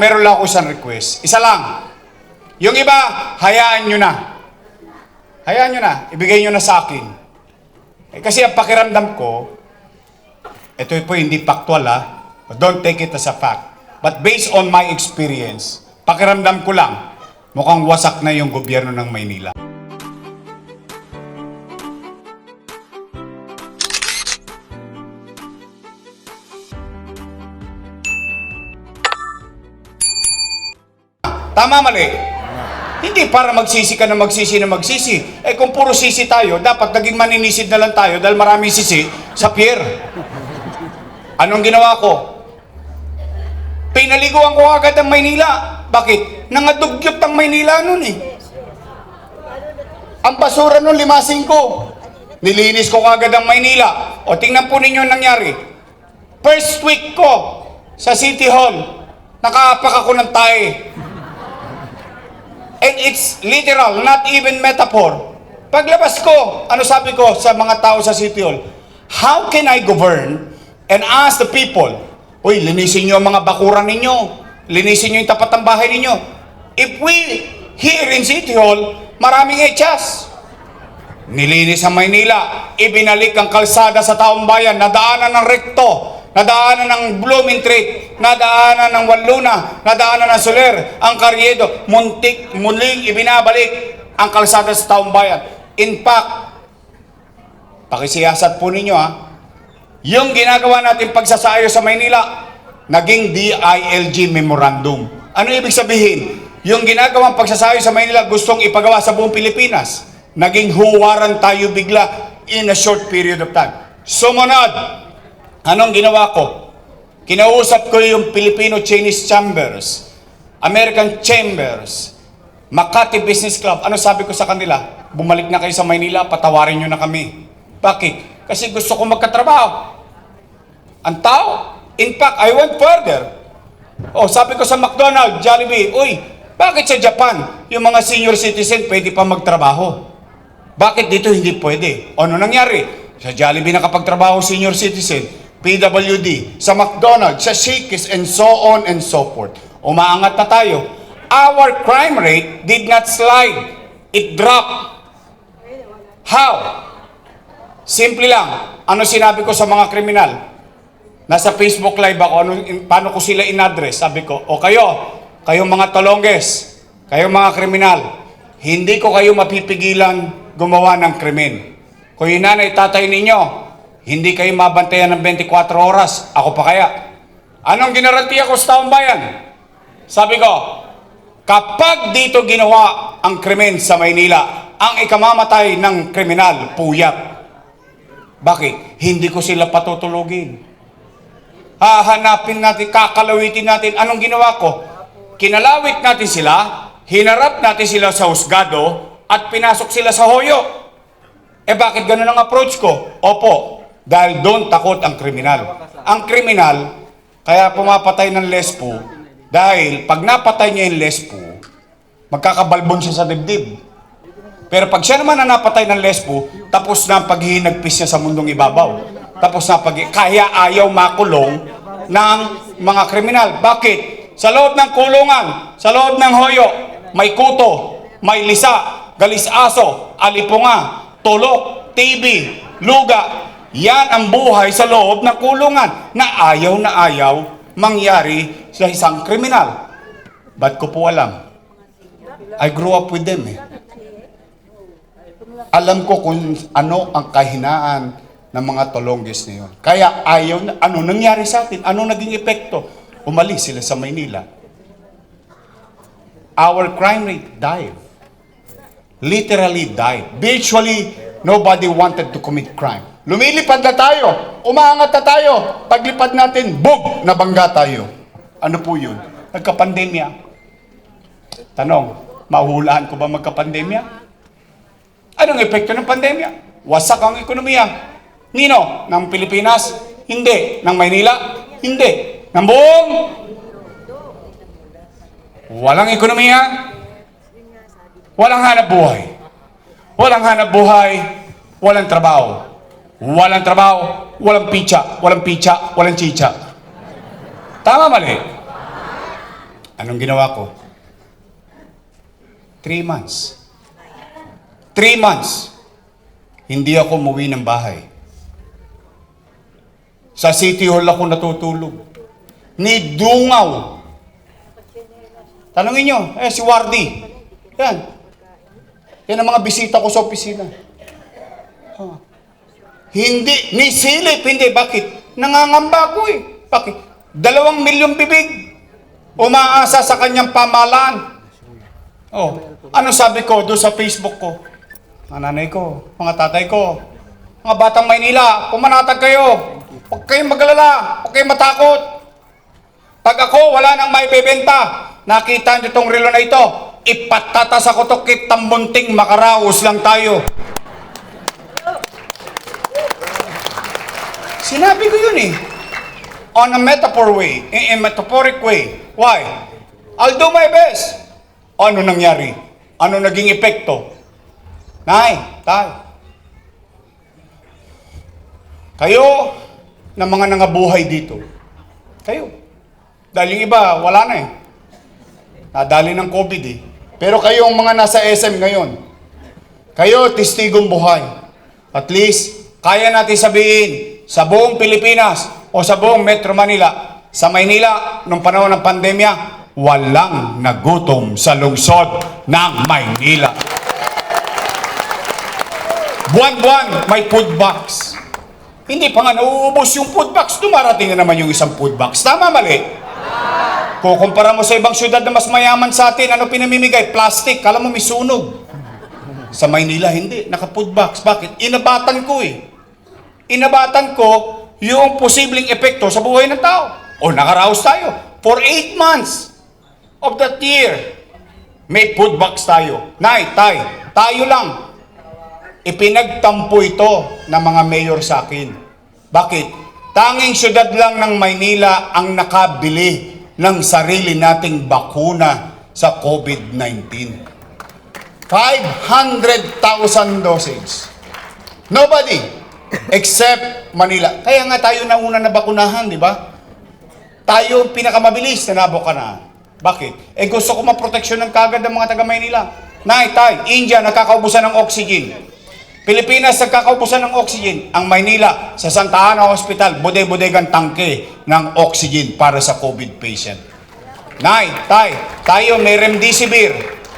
Meron lang ako isang request. Isa lang. Yung iba, hayaan nyo na. Hayaan nyo na. Ibigay nyo na sa akin. Kasi ang pakiramdam ko, ito po hindi factual don't take it as a fact. But based on my experience, pakiramdam ko lang, mukhang wasak na yung gobyerno ng Maynila. Tama, mali? Hindi para magsisi ka na magsisi. Eh kung puro sisi tayo, dapat naging maninisid na lang tayo dahil maraming sisi sa pier. Anong ginawa ko? Pinaliguan ko agad ang Maynila. Bakit? Nangadugyot ang Maynila nun eh. Ang basura nun, limasing ko. Nilinis ko agad ang Maynila. O tingnan po ninyo ang nangyari. First week ko sa City Hall, nakaapak ako ng tae. And it's literal, not even metaphor. Paglabas ko, ano sabi ko sa mga tao sa City Hall? How can I govern and ask the people, uy, linisin nyo ang mga bakuran ninyo. Linisin nyo yung tapat ng bahay ninyo. If we, here in City Hall, maraming echas. Nilinis ang Maynila. Ibinalik ang kalsada sa taong bayan. Nadaanan ng Recto. Nadaanan ng Blooming Street, nadaanan ng Wanluna, nadaanan ng Soler, ang Carriedo, muntik, muling ibinabalik ang kalsada sa taong bayan. In fact, pakisiyasat po ninyo yung ginagawa natin pagsasayo sa Maynila, naging DILG Memorandum. Ano ibig sabihin? Yung ginagawang pagsasayo sa Maynila gustong ipagawa sa buong Pilipinas, naging huwaran tayo bigla in a short period of time. Sumunod, anong ginawa ko? Kinausap ko yung Filipino-Chinese Chambers, American Chambers, Makati Business Club. Ano sabi ko sa kanila? Bumalik na kayo sa Maynila, patawarin nyo na kami. Bakit? Kasi gusto ko magkatrabaho. Ang tao, in fact, I went further. Sabi ko sa McDonald's, Jollibee, uy, bakit sa Japan, yung mga senior citizen pwede pa magtrabaho? Bakit dito hindi pwede? Ano nangyari? Sa Jollibee nakapagtrabaho senior citizen, PWD, sa McDonald's, sa Shakey's, and so on and so forth. Umaangat na tayo. Our crime rate did not slide. It dropped. How? Simple lang. Ano sinabi ko sa mga kriminal? Nasa Facebook Live ako, paano ko sila in-address? Sabi ko, kayong mga tolongges, kayong mga kriminal, hindi ko kayo mapipigilan gumawa ng krimen. Kung yung nanay, tatay ninyo, hindi kayo mabantayan ng 24 oras. Ako pa kaya? Anong ginarantiya ko sa taong bayan? Sabi ko, kapag dito ginawa ang krimen sa Maynila, ang ikamamatay ng kriminal, puyat. Bakit? Hindi ko sila patutulugin. Hahanapin natin, kakalawitin natin. Anong ginawa ko? Kinalawit natin sila, hinarap natin sila sa husgado, at pinasok sila sa hoyo. Bakit ganun ang approach ko? Opo, dahil doon takot ang kriminal. Ang kriminal, kaya pumapatay ng lespo, dahil pag napatay niya yung lespo, magkakabalbon siya sa dibdib. Pero pag siya naman na napatay ng lespo, tapos na ang paghihinagpis niya sa mundong ibabaw. Tapos na kaya ayaw makulong ng mga kriminal. Bakit? Sa loob ng kulungan, sa loob ng hoyo, may kuto, may lisa, galis-aso, alipunga, tulok, TV, luga. Yan ang buhay sa loob ng kulungan na ayaw mangyari sa isang kriminal. Ba't ko po alam? I grew up with them Alam ko kung ano ang kahinaan ng mga tolongges na yun. Kaya ano nangyari sa atin? Anong naging epekto? Umalis sila sa Maynila. Our crime rate died. Literally died. Virtually, nobody wanted to commit crime. Lumilipad na tayo. Umaangat na tayo. Paglipad natin, bug! Nabangga tayo. Ano po yun? Nagka-pandemya. Tanong, mahuhulaan ko ba magka-pandemya? Anong epekto ng pandemya? Wasak ang ekonomiya. Nino? Ng Pilipinas? Hindi. Ng Maynila? Hindi. Ng buong? Walang ekonomiya? Walang hanap buhay. Walang hanap buhay, walang trabaho. Walang trabaho, walang picha, walang chicha. Tama, mali? Anong ginawa ko? 3 months. 3 months. Hindi ako umuwi ng bahay. Sa City Hall ako natutulog. Ni Dungaw. Tanungin nyo, si Wardy. Yan. Yan ang mga bisita ko sa opisina. Hindi, ni Silip, hindi. Bakit? Nangangamba ko eh. Bakit? 2 milyong bibig. Umaasa sa kanyang pamahalaan. Oh, ano sabi ko doon sa Facebook ko? Mga nanay ko, mga tatay ko, mga batang Maynila, pumanatag kayo. Huwag kayong magalala, huwag kayong matakot. Pag ako wala nang maibebenta, nakita niyo itong relo na ito, ipatatas ako to kitang munting makaraos lang tayo. Sinabi ko yun eh. On a metaphor way, in a metaphoric way. Why? I'll do my best. Ano nangyari? Ano naging epekto? Nay, tay. Kayo na mga nangabuhay dito. Kayo. Dahil yung iba, wala na eh. Nadali ng COVID eh. Pero kayong mga nasa SM ngayon, kayo testigong buhay. At least, kaya natin sabihin sa buong Pilipinas o sa buong Metro Manila, sa Maynila, nung panahon ng pandemya, walang nagutom sa lungsod ng Maynila. Buwan-buwan, may food box. Hindi pa nga nauubos yung food box, dumarating na naman yung isang food box. Tama, mali? Kukumpara mo sa ibang syudad na mas mayaman sa atin, ano pinamimigay? Plastic, kala mo may sunog. Sa Maynila, hindi. Naka-food box. Bakit? Inabatan ko eh. Inabatan ko yung posibleng epekto sa buhay ng tao. O nakaraos tayo. For 8 months of that year, may food box tayo. Nay, tay, tayo lang. Ipinagtampo ito ng mga mayor sa akin. Bakit? Tanging syudad lang ng Maynila ang nakabili ng sarili nating bakuna sa COVID-19. 500,000 doses. Nobody except Manila. Kaya nga tayo nauna na bakunahan, di ba? Tayo pinakamabilis na nabukanaan. Bakit? Gusto ko maproteksyon ng kagad ng mga taga Maynila. Nay, tay, India nakakaubusan ng oxygen. Pilipinas nagkakaubusan ng oxygen. Ang Maynila sa Santa Ana Hospital, bude-budegang tangke ng oxygen para sa COVID patient. Nay, tay, tayo may remdesivir,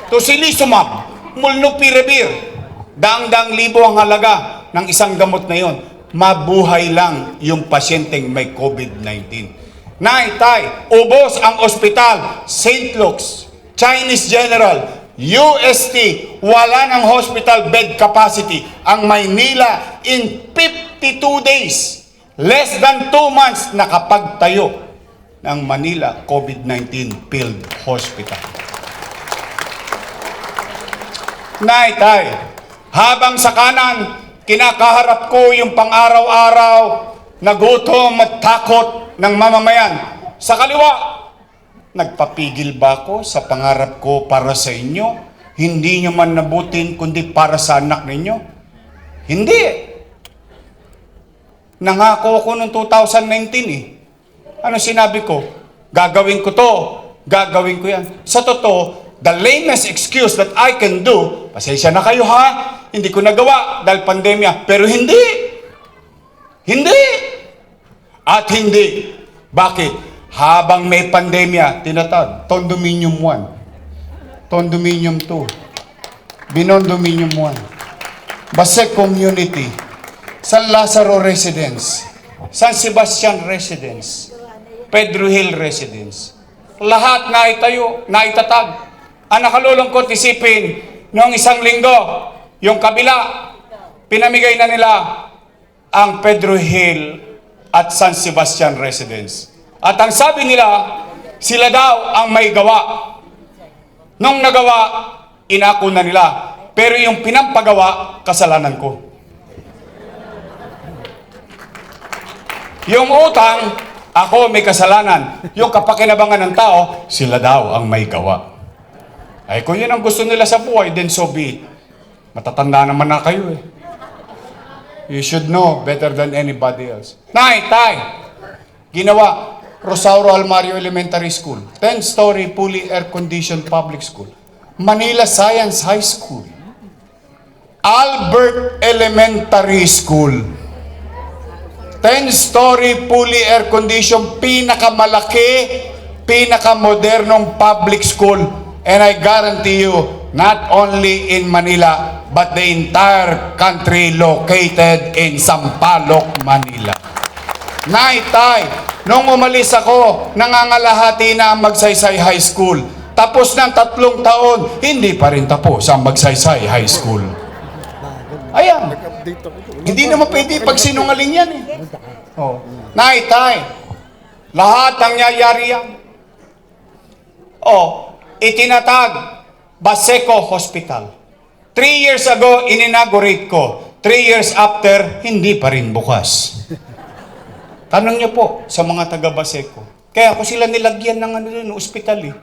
tocilizumab, molnupiravir. Daang-daang libo ang halaga ng isang gamot na yon. Mabuhay lang yung pasyenteng may COVID-19. Nay, tay, ubos ang ospital, St. Luke's, Chinese General, UST, wala ng hospital bed capacity. Ang Maynila, in 52 days, less than 2 months, nakapagtayo ng Manila COVID-19 Field Hospital. Nay, tay, habang sa kanan, kinakaharap ko yung pang-araw-araw na gutom at takot ng mamamayan. Sa kaliwa, nagpapigil ba ako sa pangarap ko para sa inyo? Hindi nyo man nabutin, kundi para sa anak ninyo? Hindi. Nangako ako noong 2019 eh. Ano sinabi ko? Gagawin ko to. Gagawin ko yan. Sa totoo, the lamest excuse that I can do, pasensya na kayo ha, hindi ko nagawa dahil pandemya. Pero hindi. Hindi. At hindi. Bakit? Habang may pandemya, tinatawag, Condominium 1, Condominium 2, Binondominium 1, Basek Community, San Lazaro Residence, San Sebastian Residence, Pedro Hill Residence. Lahat na itayo, na itatag. Ang nakalulungkot isipin, noong 1 linggo, yung kabila, pinamigay na nila ang Pedro Hill at San Sebastian Residence. At ang sabi nila, sila daw ang may gawa. Nung nagawa, inako na nila. Pero yung pinampagawa, kasalanan ko. Yung utang, ako may kasalanan. Yung kapakinabangan ng tao, sila daw ang may gawa. Ay kung yun ang gusto nila sa buhay, then so be it. Matatanda naman na kayo eh. You should know better than anybody else. Nay, tay, ginawa. Rosauro Almario Elementary School, 10-story fully air-conditioned public school. Manila Science High School. Albert Elementary School, 10-story fully air-conditioned, pinakamalaki, pinakamodernong public school. And I guarantee you, not only in Manila, but the entire country located in Sampaloc, Manila. Tay, nung umalis ako, nangangalahati na ang Magsaysay High School. Tapos ng 3 taon, hindi pa rin tapos ang Magsaysay High School. Ayan. Hindi naman pwede pagsinungaling yan eh. Oh. Tay, lahat ang nangyayari yan. Oh, itinatag Baseco Hospital. 3 years ago, in-inaugurate ko. 3 years after, hindi pa rin bukas. Tanong niyo po sa mga taga-Baseco. Kaya ako sila nilagyan ng ospital eh.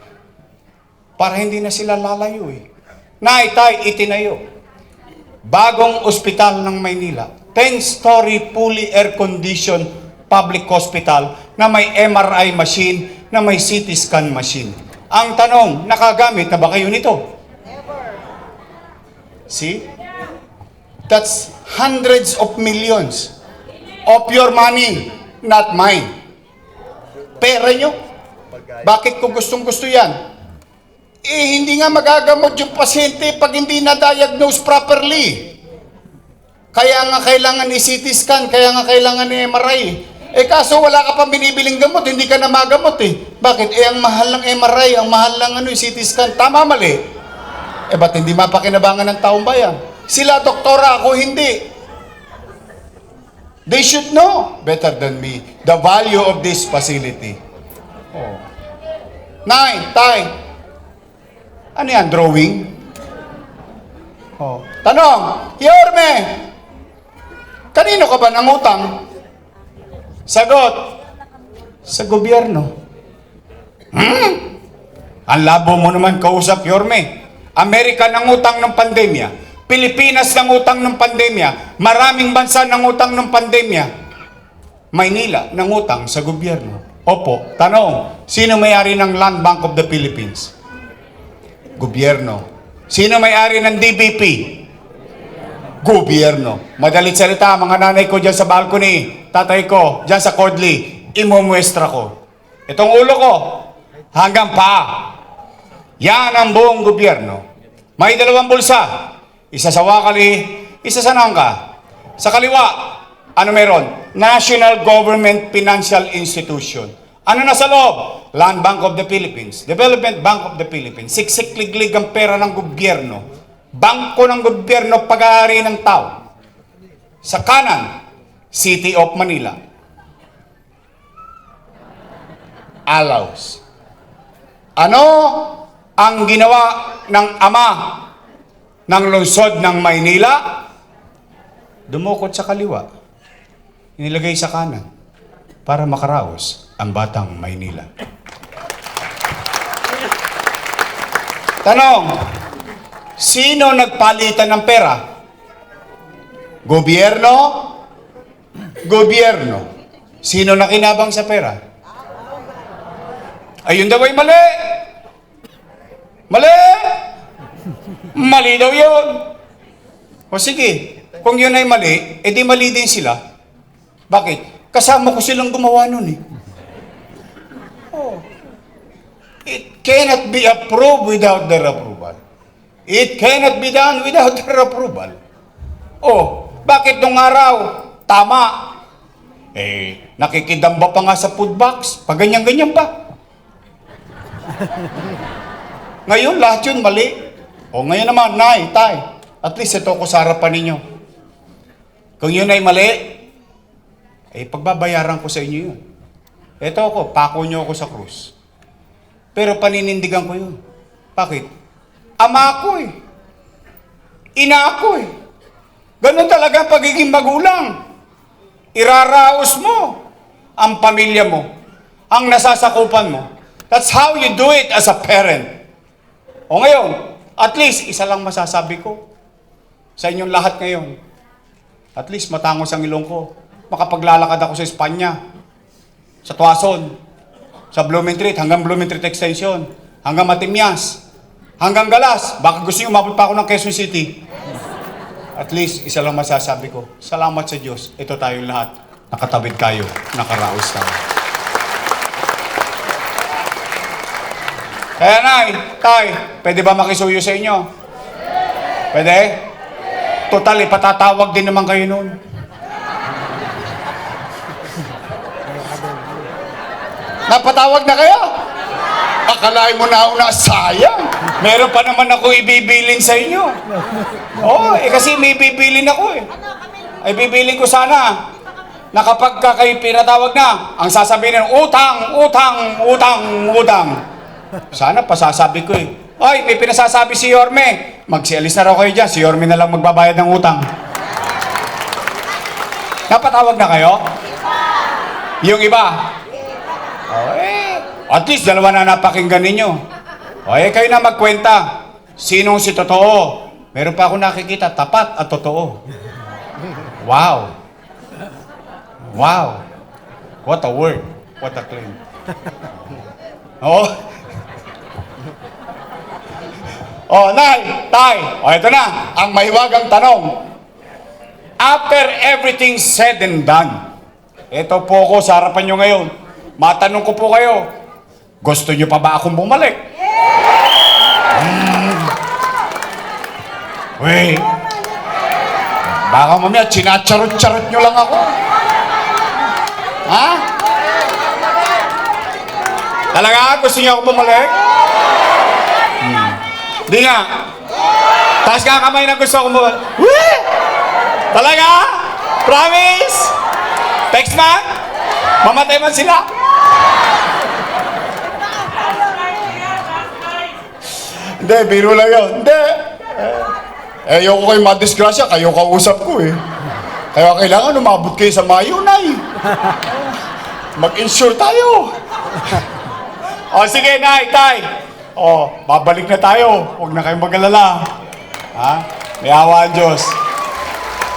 Para hindi na sila lalayo eh. Tay, itinayo. Bagong ospital ng Maynila. 10-story fully air-conditioned public hospital na may MRI machine, na may CT scan machine. Ang tanong, nakagamit na ba kayo nito? See? That's hundreds of millions of your money, not mine. Pera nyo. Bakit ko gustong-gusto yan? Eh, hindi nga magagamot yung pasyente pag hindi na-diagnose properly. Kaya nga kailangan i-CT scan, kaya nga kailangan i-MRI. Eh kaso wala ka pa binibiling gamot, hindi ka na magamot eh. Bakit? Eh ang mahal ng MRI, ang mahal ng CT scan, tama mali? Eh ba't hindi mapakinabangan ng taong bayan? Sila doktora, ako hindi. They should know better than me the value of this facility. Oh. Tay, ano yan, drawing? Oh. Tanong, Yorme, kanino ka ba nangutang? Sagot, sa gobyerno. Ang labo mo naman kausap, Yorme. Amerika nangutang ng pandemya. Pilipinas nangutang ng pandemya. Maraming bansa nangutang ng pandemya. Maynila nangutang sa gobyerno. Opo, tanong, sino may-ari ng Land Bank of the Philippines? Gobyerno. Sino may-ari ng DBP? Gobyerno. Madalit salita, mga nanay ko dyan sa balcony, tatay ko dyan sa Codley, imumuestra ko. Itong ulo ko, hanggang paa. Yan ang buong gobyerno. May 2 bulsa. Isa sa wakali, isa sa nangka. Sa kaliwa, ano meron? National Government Financial Institution. Ano na sa loob? Land Bank of the Philippines, Development Bank of the Philippines. Siksik-liglig ang pera ng gobyerno. Bangko ng gobyerno, pag-aari ng tao. Sa kanan, City of Manila. Allows. Ano ang ginawa ng ama ng lungsod ng Maynila? Dumukot sa kaliwa. Inilagay sa kanan para makaraos ang batang Maynila. Tanong, sino nagpalitan ng pera? Gobyerno? Gobyerno. Sino nakinabang sa pera? Ayun daw ay mali. Mali! Mali daw yun. O sige, kung yun ay mali, edi mali din sila. Bakit? Kasama ko silang gumawa nun eh. Oh. It cannot be approved without their approval. It cannot be done without their approval. Oh, bakit nung araw, tama? Eh, nakikidamba pa nga sa food box, pag ganyan-ganyan pa. Ngayon, lahat yun mali. O ngayon naman, tay, at least ito ko sa harapan ninyo. Kung yun ay mali, eh pagbabayaran ko sa inyo yun. Ito ako, pako nyo ako sa krus. Pero paninindigan ko yun. Bakit? Ama ko eh. Ina ako eh. Ganun talaga ang pagiging magulang. Iraraos mo ang pamilya mo, ang nasasakupan mo. That's how you do it as a parent. O ngayon, at least, isa lang masasabi ko sa inyong lahat ngayon. At least, matangos ang ilong ko. Makapaglalakad ako sa Espanya, sa Tuason, Sa Blumentritt, hanggang Blumentritt Extension, hanggang Matimyas, hanggang Galas. Baka gusto nyo umabot pa ako ng Quezon City. At least, isa lang masasabi ko, salamat sa Diyos. Ito tayong lahat. Nakatabid kayo, nakaraos tayo. Kaya nay, tay, pwede ba makisuyo sa inyo? Pwede? Total, ipatatawag din naman kayo noon. Napatawag na kayo? Akalain mo na una, sayang. Meron pa naman ako ibibilin sa inyo. Oo, kasi may bibilin ako eh. Ay bibilin ko sana na kapag kayo pinatawag na, ang sasabihin ng utang, utang, utang, utang. Sana pasasabi ko eh. Ay, may pinasasabi si Yorme. Magsialis na raw kayo dyan. Si Yorme na lang magbabayad ng utang. Napatawag na kayo? Yung iba? At least dalawa na napakinggan ninyo. Kayo na magkwenta. Sinong si totoo? Meron pa ako nakikita, tapat at totoo. Wow. Wow. What a word. What a claim. Nay, tay. Ito na, ang mahiwagang tanong. After everything said and done, ito po ko sa harapan nyo ngayon. Matanong ko po kayo, gusto nyo pa ba akong bumalik? Wait. Baka mamaya, chinacharot-charot nyo lang ako. Ha? Talaga? Gusto nyo ako bumalik? Di nga. Taas nga kamay na gusto akong bumalik. Wee! Talaga? Promise? Text man? Mamatay man sila? Hindi, biro lang yun. Hindi. Ayoko kayo madisgrasya, kayo kausap ko eh. Kaya kailangan umabot kayo sa Mayo, Nay. Mag-insure tayo. Sige, Nay, Tay. Babalik na tayo. Huwag na kayong mag-alala. Ha? May awa ang Diyos.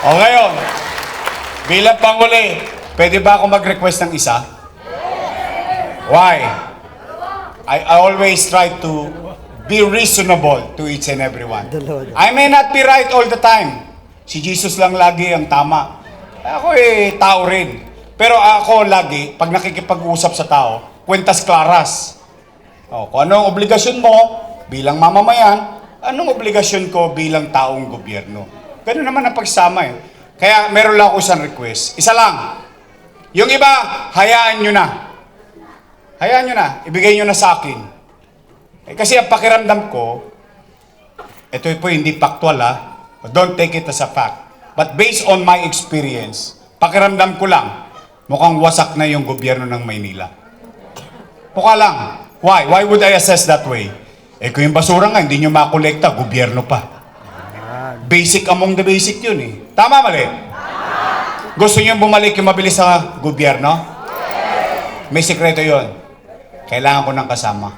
Ngayon, bilang panghuli, pwede ba ako mag-request ng isa? Why? I always try to be reasonable to each and everyone. I may not be right all the time. Si Jesus lang lagi ang tama. Ako tao rin. Pero ako lagi, pag nakikipag-usap sa tao, kwentas klaras. Kung ano ang obligasyon mo bilang mamamayan, anong obligasyon ko bilang taong gobyerno. Ganun naman ang pagsama eh. Kaya meron lang ako isang request. Isa lang. Yung iba, hayaan nyo na. Hayaan nyo na. Ibigay nyo na sa akin. Kasi ang pakiramdam ko, ito po hindi factual don't take it as a fact. But based on my experience, pakiramdam ko lang, mukhang wasak na yung gobyerno ng Maynila. Puka lang. Why? Why would I assess that way? Kung yung basura nga, hindi nyo makolekta, gobyerno pa. Basic among the basic yun eh. Tama, mali? Gusto nyo bumalik yung mabilis sa gobyerno? May sikreto yun. Kailangan ko ng kasama.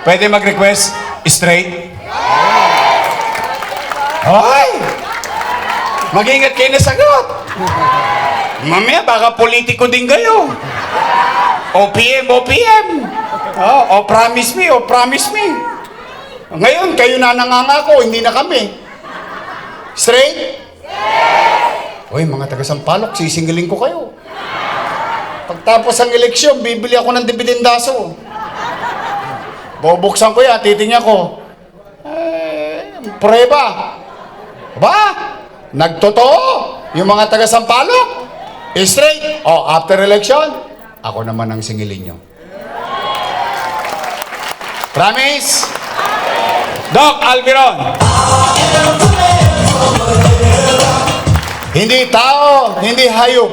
Pwede mag-request straight? Hoy! Mag-ingat kayo na sagot. Mamaya, baka politiko din kayo. OPM, OPM. Promise me, promise me. Ngayon, kayo na nangangako, hindi na kami. Straight? Uy, mga taga-Sampaloc, sisingiling ko kayo. Pagtapos ang eleksyon, bibili ako ng dibidendaso. Bubuksan ko yan, titingnan ko. Prueba. Ba? Nagtotoo? Yung mga taga-Sampaloc? Straight? After election, ako naman ang singilin nyo. Promise? Doc Alviron. Hindi tao, hindi hayop.